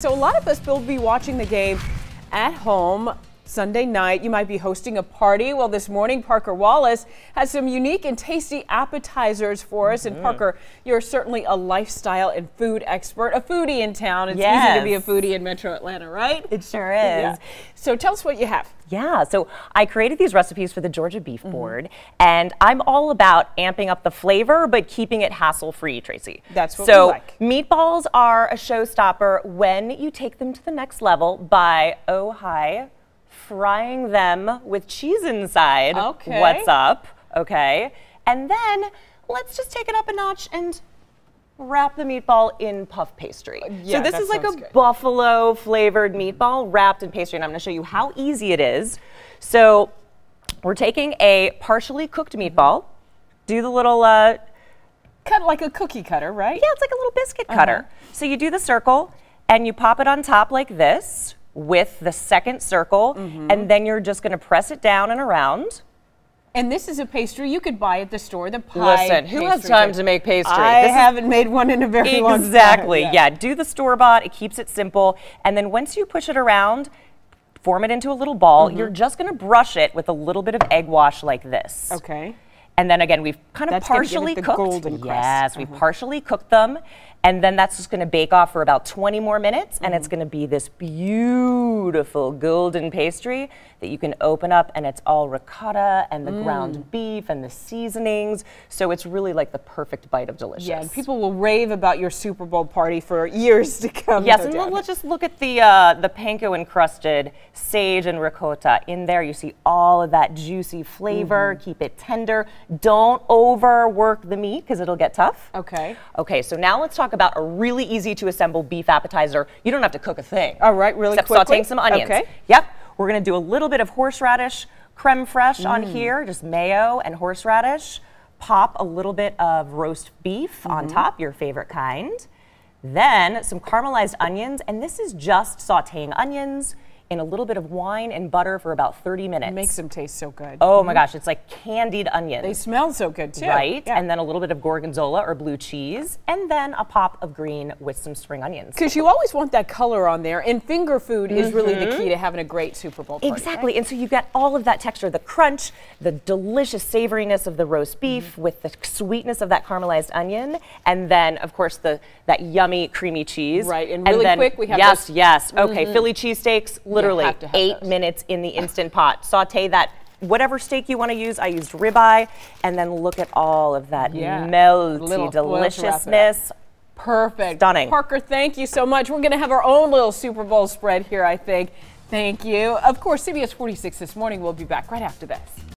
So a lot of us will be watching the game at home Sunday night. You might be hosting a party. Well, this morning, Parker Wallace has some unique and tasty appetizers for us. And Parker, you're certainly a lifestyle and food expert, a foodie in town. It's easy to be a foodie in Metro Atlanta, right? It sure is. Yeah. So tell us what you have. Yeah, so I created these recipes for the Georgia Beef Board, and I'm all about amping up the flavor, but keeping it hassle-free, Tracy. That's what we like. Meatballs are a showstopper when you take them to the next level by, frying them with cheese inside. Okay. What's up? Okay. And then let's just take it up a notch and wrap the meatball in puff pastry. Yeah, so this is like a buffalo flavored meatball wrapped in pastry, and I'm going to show you how easy it is. So we're taking a partially cooked meatball, do the little cut like a cookie cutter, right? Yeah, it's like a little biscuit cutter. So you do the circle and you pop it on top like this with the second circle, and then you're just going to press it down and around. And this is a pastry you could buy at the store, the pie. Listen, who has time to make pastry? I haven't made one in a very long time. Exactly, yeah. Do the store-bought, it keeps it simple. And then once you push it around, form it into a little ball, you're just gonna brush it with a little bit of egg wash like this. Okay. And then again, we've kind of partially cooked. Golden crust. Yes, we've partially cooked them. And then that's just going to bake off for about 20 more minutes. And it's going to be this beautiful golden pastry that you can open up, and it's all ricotta and the ground beef and the seasonings. So it's really like the perfect bite of delicious. Yeah, and people will rave about your Super Bowl party for years to come. Yes, and let's just look at the panko encrusted sage and ricotta. In there, you see all of that juicy flavor. Keep it tender. Don't overwork the meat because it'll get tough. Okay. Okay, so now let's talk about a really easy to assemble beef appetizer. You don't have to cook a thing. All right, really except quickly. Sauteing some onions. Okay. Yep. We're gonna do a little bit of horseradish creme fraiche on here, just mayo and horseradish. Pop a little bit of roast beef on top, your favorite kind. Then some caramelized onions, and this is just sauteing onions in a little bit of wine and butter for about 30 minutes. It makes them taste so good. Oh my gosh, it's like candied onions. They smell so good too. Right, yeah. and then a little bit of gorgonzola or blue cheese, and then a pop of green with some spring onions. Because you always want that color on there, and finger food is really the key to having a great Super Bowl party. Exactly, right? and so you get all of that texture, the crunch, the delicious savoriness of the roast beef with the sweetness of that caramelized onion, and then of course that yummy creamy cheese. Right, and really quick we have Yes, okay, Philly cheesesteaks, literally have to have 8 minutes in the Instant Pot. Saute that, whatever steak you want to use. I used ribeye, and then look at all of that melty deliciousness. Perfect. Stunning. Parker, thank you so much. We're going to have our own little Super Bowl spread here, I think. Thank you. Of course, CBS 46 this morning. We'll be back right after this.